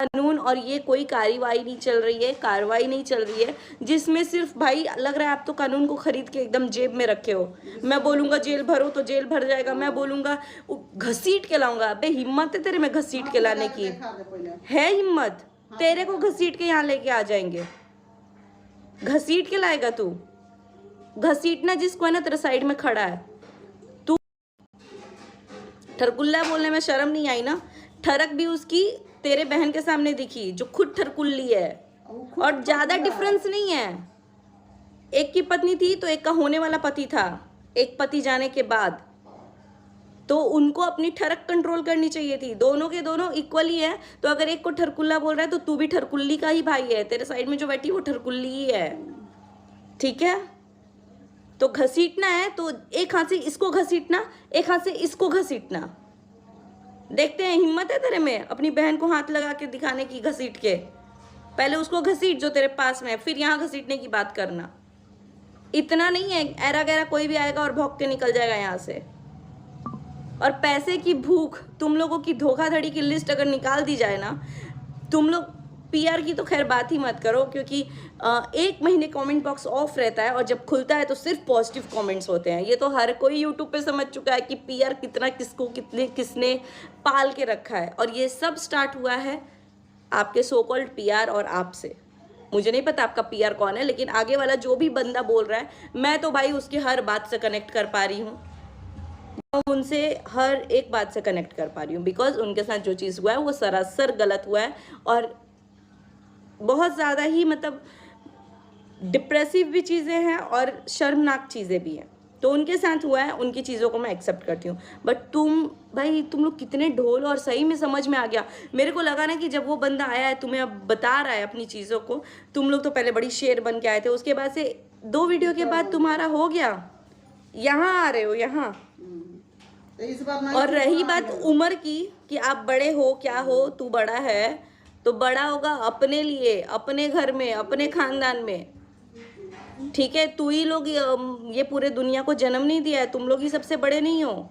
कानून और ये कोई कार्रवाई नहीं चल रही है जिसमें सिर्फ भाई लग रहा है आप तो कानून को खरीद के एकदम जेब में रखे हो। मैं बोलूंगा जेल भरो तो जेल भर जाएगा, मैं बोलूंगा घसीट के लाऊंगा। अबे हिम्मत है तेरे में घसीट के लाने की? है हिम्मत? तेरे को घसीट के यहाँ लेके आ जाएंगे। घसीट के लाएगा तू? घसीटना जिसको है ना तेरे साइड में खड़ा है। तू ठरकुल्ला बोलने में शर्म नहीं आई ना? ठरक भी उसकी तेरे बहन के सामने दिखी जो खुद ठरकुल्ली है, और ज्यादा डिफरेंस नहीं है। एक की पत्नी थी तो एक का होने वाला पति था, एक पति जाने के बाद तो उनको अपनी ठरक कंट्रोल करनी चाहिए थी। दोनों के दोनों इक्वली है, तो अगर एक को ठरकुल्ला बोल रहा है तो तू भी ठरकुल्ली का ही भाई है। तेरे साइड में जो बैठी वो ठरकुल्ली ही है, ठीक है? तो घसीटना है तो एक हाथ से इसको घसीटना, एक हाथ से इसको घसीटना। देखते हैं हिम्मत है तेरे में अपनी बहन को हाथ लगा के दिखाने की घसीट के? पहले उसको घसीट जो तेरे पास में है, फिर यहाँ घसीटने की बात करना। इतना नहीं है, ऐरा गैरा कोई भी आएगा और भौंक के निकल जाएगा यहाँ से। और पैसे की भूख, तुम लोगों की धोखाधड़ी की लिस्ट अगर निकाल दी जाए ना, तुम लोग पीआर की तो खैर बात ही मत करो, क्योंकि 1 महीने कमेंट बॉक्स ऑफ रहता है और जब खुलता है तो सिर्फ पॉजिटिव कमेंट्स होते हैं। ये तो हर कोई यूट्यूब पे समझ चुका है कि पीआर कितना किसको किसने पाल के रखा है। और ये सब स्टार्ट हुआ है आपके सो कॉल्ड पीआर और आपसे। मुझे नहीं पता आपका पीआर कौन है, लेकिन आगे वाला जो भी बंदा बोल रहा है, मैं तो भाई उसकी हर बात से कनेक्ट कर पा रही हूँ, उनसे हर एक बात से कनेक्ट कर पा रही हूँ, बिकॉज उनके साथ जो चीज़ हुआ है वो सरासर गलत हुआ है और बहुत ज़्यादा ही मतलब डिप्रेसिव भी चीज़ें हैं और शर्मनाक चीज़ें भी हैं। तो उनके साथ हुआ है, उनकी चीज़ों को मैं एक्सेप्ट करती हूँ। बट तुम लोग कितने ढोल, और सही में समझ में आ गया। मेरे को लगा ना कि जब वो बंदा आया है तुम्हें अब बता रहा है अपनी चीज़ों को, तुम लोग तो पहले बड़ी शेर बन के आए थे, उसके बाद से 2 वीडियो के बाद तुम्हारा हो गया, यहाँ आ रहे हो यहाँ। और रही बात उम्र की कि आप बड़े हो, क्या हो, तू बड़ा है तो बड़ा होगा अपने लिए, अपने घर में, अपने खानदान में, ठीक है? तू ही लोग ये पूरे दुनिया को जन्म नहीं दिया है, तुम लोग ही सबसे बड़े नहीं हो।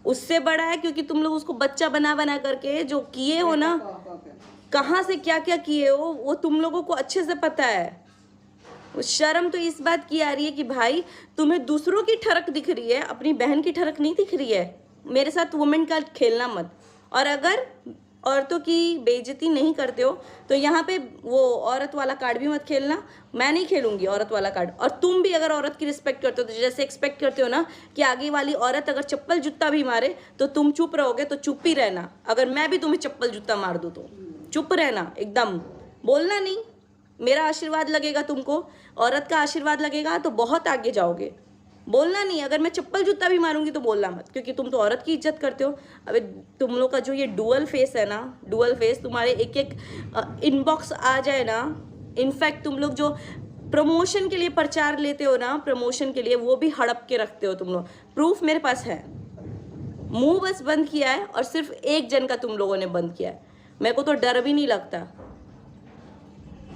उससे बड़ा है, क्योंकि तुम लोग उसको बच्चा बना बना करके जो किए हो ना, कहाँ से क्या क्या किए हो वो तुम लोगों को अच्छे से पता है। शर्म तो इस बात की आ रही है कि भाई तुम्हें दूसरों की ठरक दिख रही है, अपनी बहन की ठरक नहीं दिख रही है। मेरे साथ वुमेन कार्ड खेलना मत। और अगर औरतों की बेइज्जती नहीं करते हो तो यहाँ पे वो औरत वाला कार्ड भी मत खेलना। मैं नहीं खेलूंगी औरत वाला कार्ड। और तुम भी अगर औरत की रिस्पेक्ट करते हो तो जैसे एक्सपेक्ट करते हो ना कि आगे वाली औरत अगर चप्पल जूता भी मारे तो तुम चुप रहोगे, तो चुप ही रहना। अगर मैं भी तुम्हें चप्पल जूता मार दूँ तो चुप रहना, एकदम बोलना नहीं। मेरा आशीर्वाद लगेगा तुमको, औरत का आशीर्वाद लगेगा तो बहुत आगे जाओगे। बोलना नहीं। अगर मैं चप्पल जूता भी मारूंगी तो बोलना मत, क्योंकि तुम तो औरत की इज्जत करते हो। अबे तुम लोग का जो ये डुअल फेस है ना, डुअल फेस, तुम्हारे एक एक इनबॉक्स आ जाए ना। इनफैक्ट तुम लोग जो प्रमोशन के लिए प्रचार लेते हो ना, प्रमोशन के लिए, वो भी हड़प के रखते हो तुम लोग। प्रूफ मेरे पास है। मुंह बस बंद किया है और सिर्फ 1 जन का तुम लोगों ने बंद किया है। मेरे को तो डर भी नहीं लगता।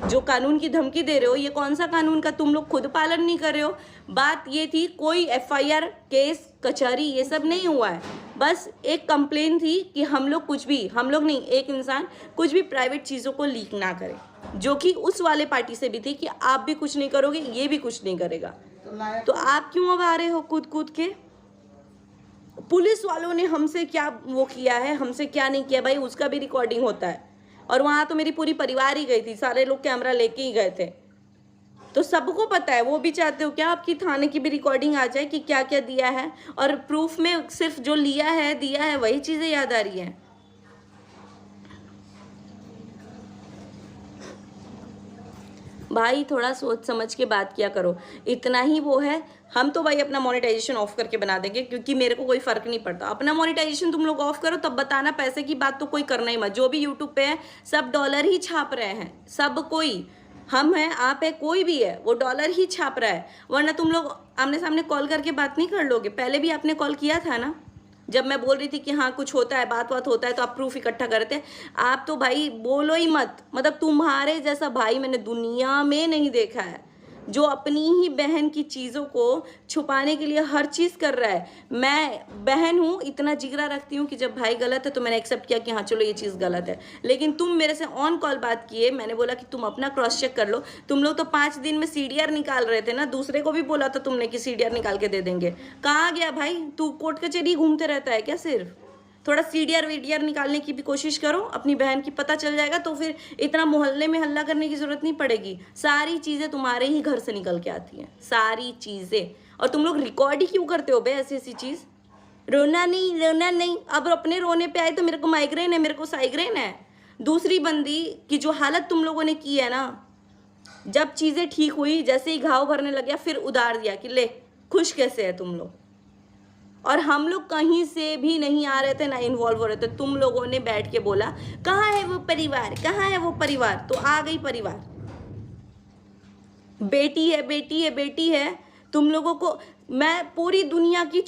जो कानून की धमकी दे रहे हो, ये कौन सा कानून का तुम लोग खुद पालन नहीं कर रहे हो? बात ये थी, कोई एफआईआर, केस, कचहरी ये सब नहीं हुआ है। बस एक कंप्लेन थी कि हम लोग कुछ भी, हम लोग नहीं, एक इंसान कुछ भी प्राइवेट चीज़ों को लीक ना करे, जो कि उस वाले पार्टी से भी थी कि आप भी कुछ नहीं करोगे, ये भी कुछ नहीं करेगा। तो आप क्यों अब आ रहे हो कूद कूद के? पुलिस वालों ने हमसे क्या वो किया है, हमसे क्या नहीं किया भाई, उसका भी रिकॉर्डिंग होता है। और वहाँ तो मेरी पूरी परिवार ही गई थी, सारे लोग कैमरा लेके ही गए थे, तो सबको पता है। वो भी चाहते हो क्या आपकी थाने की भी रिकॉर्डिंग आ जाए कि क्या क्या दिया है? और प्रूफ में सिर्फ जो लिया है, दिया है, वही चीज़ें याद आ रही हैं। भाई थोड़ा सोच समझ के बात किया करो। इतना ही वो है, हम तो भाई अपना मोनेटाइजेशन ऑफ करके बना देंगे, क्योंकि मेरे को कोई फर्क नहीं पड़ता। अपना मोनेटाइजेशन तुम लोग ऑफ करो, तब बताना। पैसे की बात तो कोई करना ही मत। जो भी यूट्यूब पे है सब डॉलर ही छाप रहे हैं, सब कोई, हम हैं, आप है, कोई भी है, वो डॉलर ही छाप रहा है। वरना तुम लोग आमने सामने कॉल करके बात नहीं कर लोगे? पहले भी आपने कॉल किया था ना, जब मैं बोल रही थी कि हाँ कुछ होता है, बात होता है, तो आप प्रूफ इकट्ठा करते हैं। आप तो भाई बोलो ही मत। मतलब तुम्हारे जैसा भाई मैंने दुनिया में नहीं देखा है, जो अपनी ही बहन की चीज़ों को छुपाने के लिए हर चीज़ कर रहा है। मैं बहन हूँ, इतना जिगरा रखती हूँ कि जब भाई गलत है तो मैंने एक्सेप्ट किया कि हाँ चलो ये चीज़ गलत है। लेकिन तुम मेरे से ऑन कॉल बात किए, मैंने बोला कि तुम अपना क्रॉस चेक कर लो। तुम लोग तो 5 दिन में CDR निकाल रहे थे ना, दूसरे को भी बोला था तुमने कि CDR निकाल के दे देंगे। कहाँ गया भाई? तू कोर्ट कचहरी घूमते रहता है क्या? सिर्फ थोड़ा CDR निकालने की भी कोशिश करो अपनी बहन की, पता चल जाएगा तो फिर इतना मोहल्ले में हल्ला करने की जरूरत नहीं पड़ेगी। सारी चीज़ें तुम्हारे ही घर से निकल के आती हैं, सारी चीज़ें। और तुम लोग रिकॉर्ड ही क्यों करते हो बे ऐसी ऐसी चीज़? रोना नहीं। अब अपने रोने पे आए तो मेरे को माइग्रेन है, मेरे को साइग्रेन है। दूसरी बंदी की जो हालत तुम लोगों ने की है ना, जब चीज़ें ठीक हुई, जैसे ही घाव भरने लग गया फिर उधार दिया कि ले खुश कैसे है तुम लोग। और हम लोग कहीं से भी नहीं आ रहे थे ना इन्वॉल्व हो रहे थे। तुम लोगों ने बैठ के बोला कहाँ है वो परिवार, कहाँ है वो परिवार, तो आ गई परिवार। बेटी है। तुम लोगों को मैं पूरी दुनिया की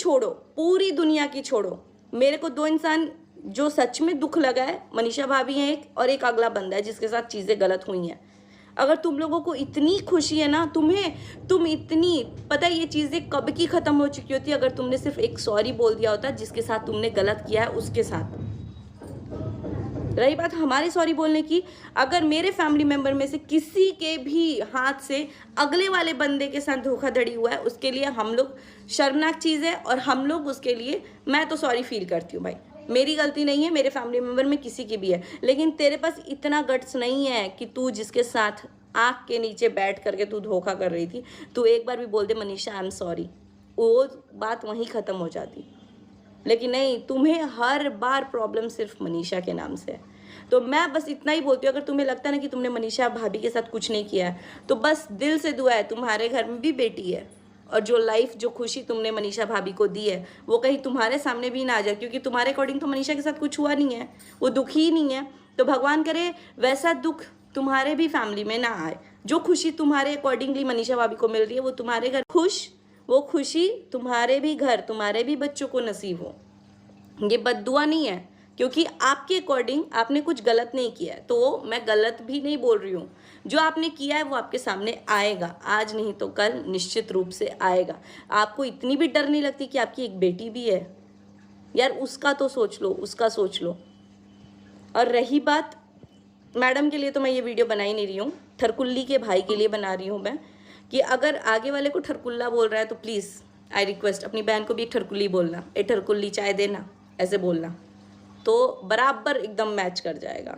छोड़ो, मेरे को 2 इंसान जो सच में दुख लगा है, मनीषा भाभी हैं एक, और एक अगला बंदा है जिसके साथ चीज़ें गलत हुई हैं। अगर तुम लोगों को इतनी खुशी है ना, तुम इतनी, पता है ये चीज़ें कब की ख़त्म हो चुकी होती, अगर तुमने सिर्फ एक सॉरी बोल दिया होता जिसके साथ तुमने गलत किया है उसके साथ। रही बात हमारे सॉरी बोलने की, अगर मेरे फैमिली मेम्बर में से किसी के भी हाथ से अगले वाले बंदे के साथ धोखाधड़ी हुआ है, उसके लिए हम लोग शर्मनाक चीज़ है, और हम लोग उसके लिए, मैं तो सॉरी फील करती हूँ भाई, मेरी गलती नहीं है, मेरे फैमिली मेम्बर में किसी की भी है। लेकिन तेरे पास इतना गट्स नहीं है कि तू जिसके साथ आँख के नीचे बैठ करके तू धोखा कर रही थी, तू एक बार भी बोल दे मनीषा आई एम सॉरी, वो बात वहीं ख़त्म हो जाती। लेकिन नहीं, तुम्हें हर बार प्रॉब्लम सिर्फ मनीषा के नाम से है। तो मैं बस इतना ही बोलती हूँ, अगर तुम्हें लगता है ना कि तुमने मनीषा भाभी के साथ कुछ नहीं किया है, तो बस दिल से दुआ है, तुम्हारे घर में भी बेटी है, और जो लाइफ, जो खुशी तुमने मनीषा भाभी को दी है वो कहीं तुम्हारे सामने भी ना आ जाए, क्योंकि तुम्हारे अकॉर्डिंग तो मनीषा के साथ कुछ हुआ नहीं है, वो दुखी ही नहीं है। तो भगवान करे वैसा दुख तुम्हारे भी फैमिली में ना आए। जो खुशी तुम्हारे अकॉर्डिंगली मनीषा भाभी को मिल रही है वो तुम्हारे घर वो खुशी तुम्हारे भी घर, तुम्हारे भी बच्चों को नसीब हो। ये बद्दुआ नहीं है, क्योंकि आपके अकॉर्डिंग आपने कुछ गलत नहीं किया है, तो मैं गलत भी नहीं बोल रही हूँ। जो आपने किया है वो आपके सामने आएगा, आज नहीं तो कल निश्चित रूप से आएगा। आपको इतनी भी डर नहीं लगती कि आपकी एक बेटी भी है यार, उसका तो सोच लो, उसका सोच लो। और रही बात मैडम के लिए, तो मैं ये वीडियो बना ही नहीं रही हूँ, ठरकुल्ली के भाई के लिए बना रही हूँ मैं, कि अगर आगे वाले को ठरकुल्ला बोल रहा है तो प्लीज़ आई रिक्वेस्ट अपनी बहन को भी एक ठरकुल्ली बोलना, ए ठरकुल्ली चाय देना, ऐसे बोलना, तो बराबर एकदम मैच कर जाएगा।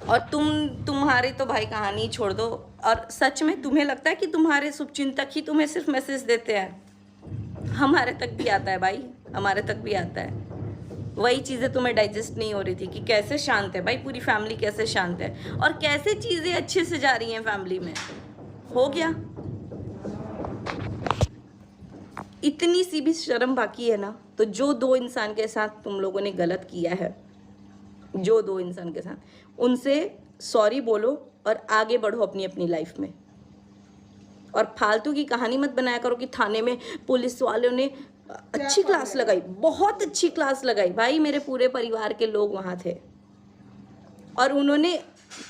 और तुम्हारी तो भाई कहानी छोड़ दो। और सच में तुम्हें लगता है कि तुम्हारे शुभचिंतक ही तुम्हें सिर्फ मैसेज देते हैं? हमारे तक भी आता है भाई, हमारे तक भी आता है। वही चीज़ें तुम्हें डाइजेस्ट नहीं हो रही थी कि कैसे शांत है भाई पूरी फैमिली, कैसे शांत है और कैसे चीज़ें अच्छे से जा रही हैं फैमिली में। हो गया, इतनी सी भी शर्म बाकी है ना, तो जो 2 इंसान के साथ तुम लोगों ने गलत किया है, जो 2 इंसान के साथ, उनसे सॉरी बोलो और आगे बढ़ो अपनी अपनी लाइफ में। और फालतू की कहानी मत बनाया करो कि थाने में पुलिस वालों ने अच्छी क्लास लगाई, बहुत अच्छी क्लास लगाई भाई, मेरे पूरे परिवार के लोग वहाँ थे। और उन्होंने,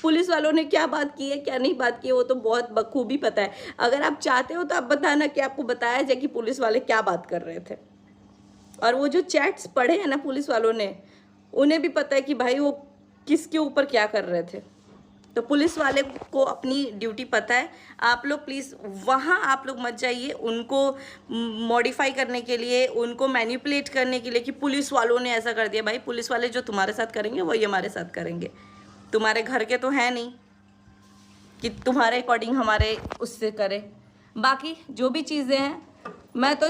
पुलिस वालों ने क्या बात की है क्या नहीं बात की है वो तो बहुत बखूबी पता है। अगर आप चाहते हो तो आप बताना कि आपको बताया जाए कि पुलिस वाले क्या बात कर रहे थे। और वो जो चैट्स पढ़े हैं ना पुलिस वालों ने, उन्हें भी पता है कि भाई वो किसके ऊपर क्या कर रहे थे। तो पुलिस वाले को अपनी ड्यूटी पता है। आप लोग प्लीज़ वहाँ आप लोग मत जाइए उनको मॉडिफाई करने के लिए, उनको मैनिपुलेट करने के लिए कि पुलिस वालों ने ऐसा कर दिया। भाई पुलिस वाले जो तुम्हारे साथ करेंगे वही हमारे साथ करेंगे। तुम्हारे घर के तो है नहीं कि तुम्हारे अकॉर्डिंग हमारे उससे करे। बाकी जो भी चीज़ें हैं मैं तो